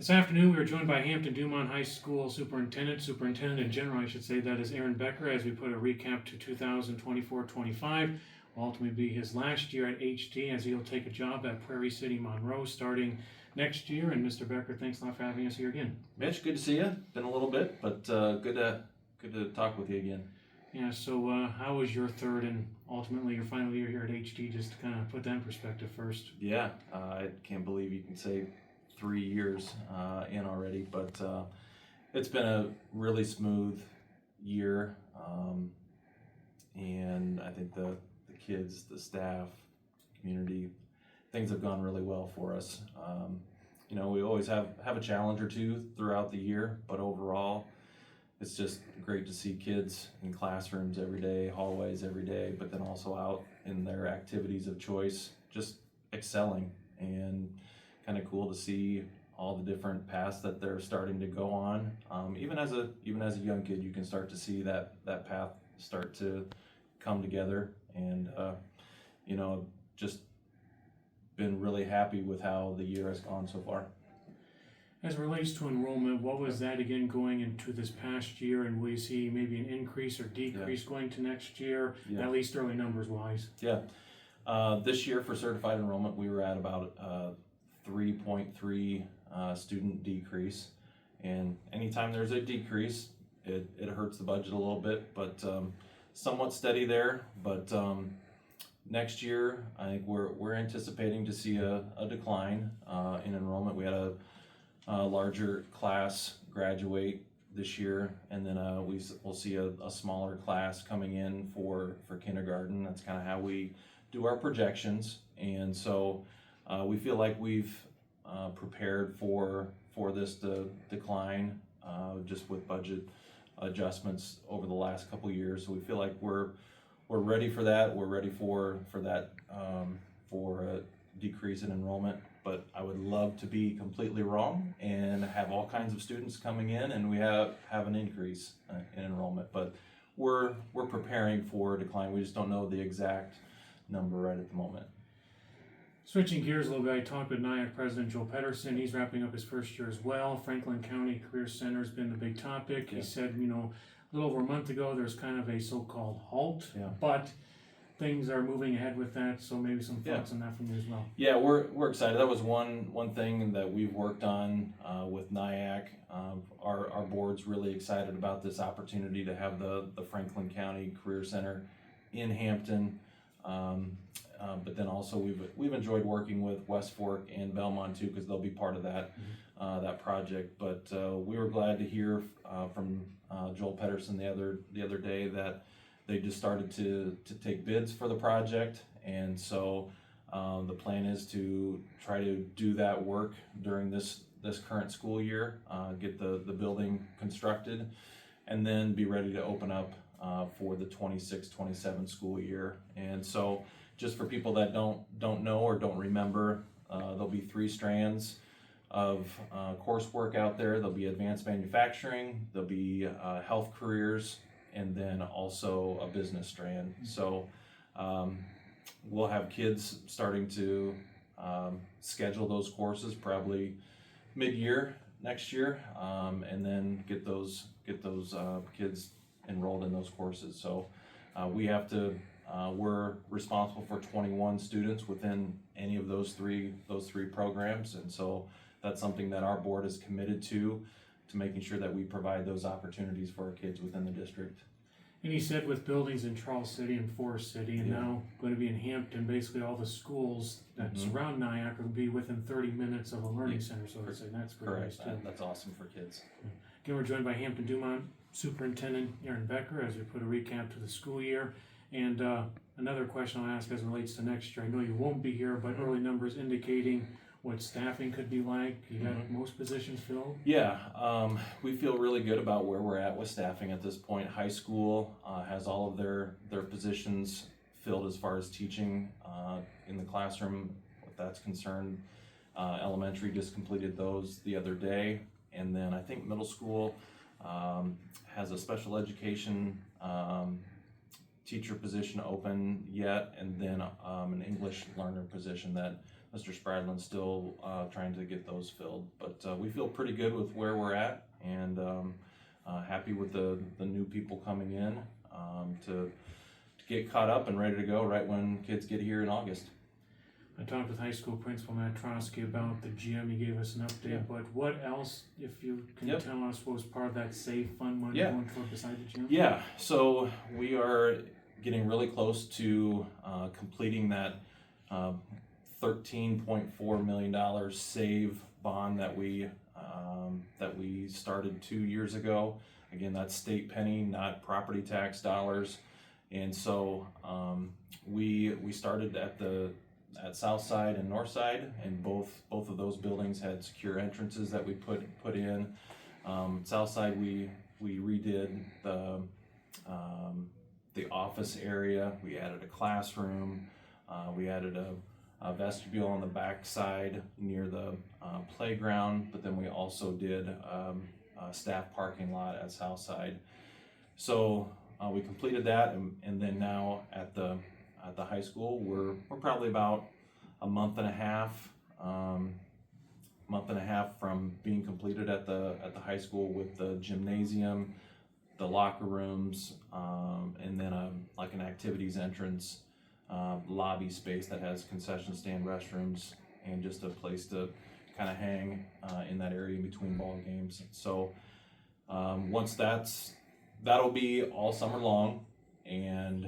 This afternoon, we are joined by Hampton-Dumont High School Superintendent in general, I should say, that is Aaron Becker, as we put a recap to 2024-25. Will ultimately be his last year at HD, as he'll take a job at Prairie City Monroe starting next year. And Mr. Becker, thanks a lot for having us here again. Mitch, good to see you. Been a little bit, but good to talk with you again. Yeah, so how was your third and ultimately your final year here at HD, just to kind of put that in perspective first? Yeah, I can't believe you can say 3 years in already, but it's been a really smooth year, and I think the kids, the staff, community, things have gone really well for us. We always have a challenge or two throughout the year, but overall, it's just great to see kids in classrooms every day, hallways every day, but then also out in their activities of choice, just excelling, and kind of cool to see all the different paths that they're starting to go on. Even as a young kid, you can start to see that path start to come together, and just been really happy with how the year has gone so far. As it relates to enrollment, what was that again going into this past year, and will you see maybe an increase or decrease going to next year, at least early numbers wise? Yeah. This year for certified enrollment, we were at about 3.3 student decrease, and anytime there's a decrease, it hurts the budget a little bit, but somewhat steady there. But next year, I think we're anticipating to see a decline in enrollment. We had a larger class graduate this year, and then we'll see a smaller class coming in for kindergarten. That's kind of how we do our projections, and so we feel like we've prepared for this to decline just with budget adjustments over the last couple of years. So we feel like we're ready for that. We're ready for that for a decrease in enrollment. But I would love to be completely wrong and have all kinds of students coming in, and we have an increase in enrollment. But we're preparing for a decline. We just don't know the exact number right at the moment. Switching gears a little bit, I talked with NIAC President Joel Pedersen. He's wrapping up his first year as well. Franklin County Career Center has been the big topic. Yeah. He said, a little over a month ago, there's kind of a so-called halt, Yeah. but things are moving ahead with that, so maybe some thoughts on that from you as well. Yeah, we're excited. That was one thing that we've worked on with NIAC. Our board's really excited about this opportunity to have the Franklin County Career Center in Hampton. But then also we've enjoyed working with West Fork and Belmont too, because they'll be part of that that project. But we were glad to hear from Joel Pedersen the other day that they just started to take bids for the project, and so the plan is to try to do that work during this current school year, get the building constructed, and then be ready to open up for the 26-27 school year. And so just for people that don't know or don't remember, there'll be 3 strands of coursework out there. There'll be advanced manufacturing, there'll be health careers, and then also a business strand. So we'll have kids starting to schedule those courses probably mid-year next year, and then get those kids enrolled in those courses. So we're responsible for 21 students within any of those three programs, and so that's something that our board is committed to making sure that we provide those opportunities for our kids within the district. And he said with buildings in Charles City and Forest City, and now going to be in Hampton, basically all the schools that surround NIAC will be within 30 minutes of a learning center, so to say. That's pretty nice too. That's awesome for kids. Again, we're joined by Hampton-Dumont Superintendent Aaron Becker as we put a recap to the school year. And another question I'll ask as it relates to next year. I know you won't be here, but early numbers indicating what staffing could be like. You got most positions filled? Yeah, we feel really good about where we're at with staffing at this point. High school has all of their positions filled as far as teaching in the classroom, what that's concerned. Elementary just completed those the other day, and then I think middle school has a special education teacher position open yet, and then an English learner position that Mr. Spradlin's still trying to get those filled. But we feel pretty good with where we're at, and happy with the new people coming in to get caught up and ready to go right when kids get here in August. I talked with high school principal Matt Trotsky about the gym. He gave us an update, Yeah. but what else, if you can Yep. tell us, was part of that Save Fund money Yeah. going toward beside the gym? Yeah, so we are getting really close to completing that $13.4 million save bond that we started 2 years ago. Again, that's state penny, not property tax dollars. And so we started at South Side and North Side, and both of those buildings had secure entrances that we put in. South Side, we redid the office area. We added a classroom. We added a vestibule on the back side near the playground, but then we also did a staff parking lot at South Side. So we completed that, and then now at the high school, we're probably about a month and a half from being completed at the high school with the gymnasium, the locker rooms, and then like an activities entrance, lobby space that has concession stand, restrooms, and just a place to kind of hang in that area in between ball games. So once that'll be all summer long, and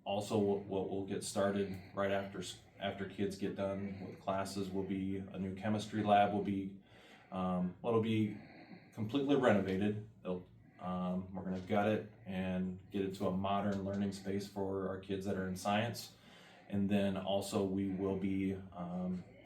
also what we'll get started right after kids get done with classes will be a new chemistry lab. It'll be completely renovated. We're going to gut it and get it to a modern learning space for our kids that are in science, and then also we will be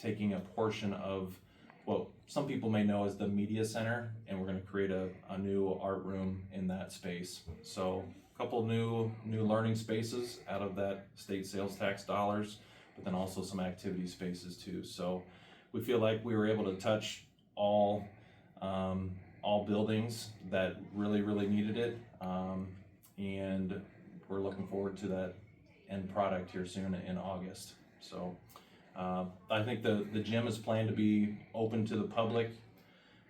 taking a portion of what some people may know as the media center, and we're going to create a new art room in that space. So a couple new learning spaces out of that state sales tax dollars, but then also some activity spaces too. So we feel like we were able to touch all buildings that really needed it, and we're looking forward to that end product here soon in August. So I think the gym is planned to be open to the public.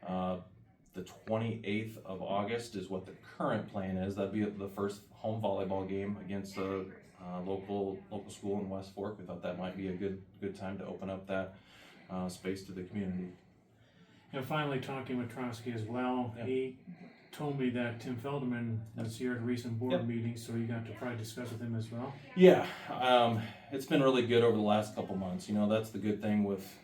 The 28th of August is what the current plan is. That'd be the first home volleyball game against a local school in West Fork. We thought that might be a good time to open up that space to the community. And finally, talking with Trotsky as well, Yeah. he told me that Tim Felderman was here at a recent board Yep. meeting, so you got to probably discuss with him as well. Yeah, it's been really good over the last couple months. You know, that's the good thing with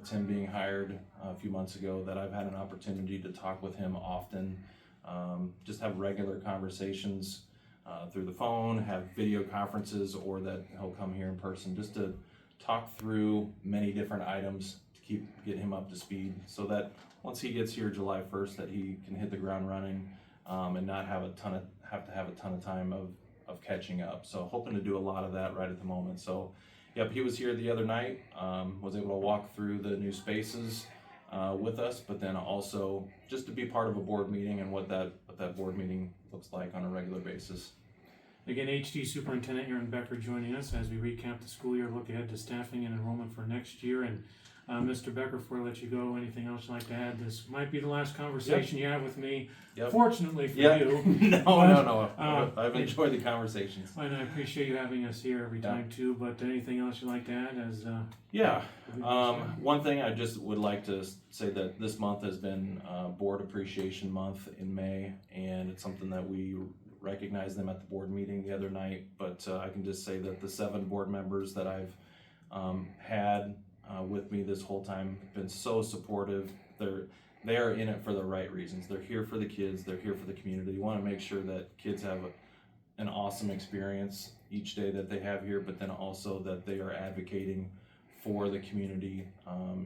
Tim being hired a few months ago, that I've had an opportunity to talk with him often, just have regular conversations through the phone, have video conferences, or that he'll come here in person just to talk through many different items to get him up to speed, so that once he gets here July 1st, that he can hit the ground running and not have to have a ton of time of catching up. So hoping to do a lot of that right at the moment. So yep, he was here the other night, was able to walk through the new spaces with us, but then also just to be part of a board meeting and what that board meeting looks like on a regular basis. Again, HD Superintendent Aaron Becker joining us as we recap the school year, look ahead to staffing and enrollment for next year. And Mr. Becker, before I let you go, anything else you'd like to add? This might be the last conversation you have with me. Yep. Fortunately for Yeah. you. No. I've enjoyed the conversations. And I appreciate you having us here every time too, but anything else you'd like to add as One thing I just would like to say, that this month has been Board Appreciation Month in May, and it's something that we recognized them at the board meeting the other night, but I can just say that the 7 board members that I've had with me this whole time have been so supportive. They are in it for the right reasons. They're here for the kids, they're here for the community. You want to make sure that kids have an awesome experience each day that they have here, but then also that they are advocating for the community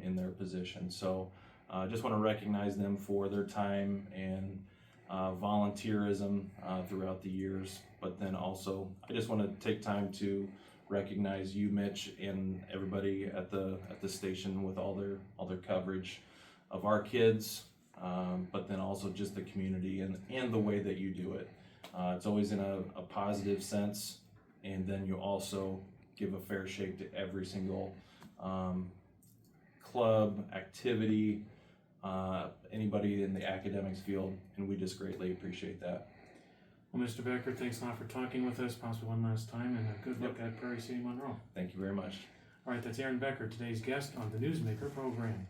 in their position. So I just want to recognize them for their time and volunteerism throughout the years, but then also I just want to take time to recognize you, Mitch, and everybody at the station with all their coverage of our kids, but then also just the community and the way that you do it. It's always in a positive sense, and then you also give a fair shake to every single club, activity, anybody in the academics field, and we just greatly appreciate that. Well, Mr. Becker, thanks a lot for talking with us, possibly one last time, and a good look at Prairie City Monroe. Thank you very much. All right, that's Aaron Becker, today's guest on the Newsmaker program.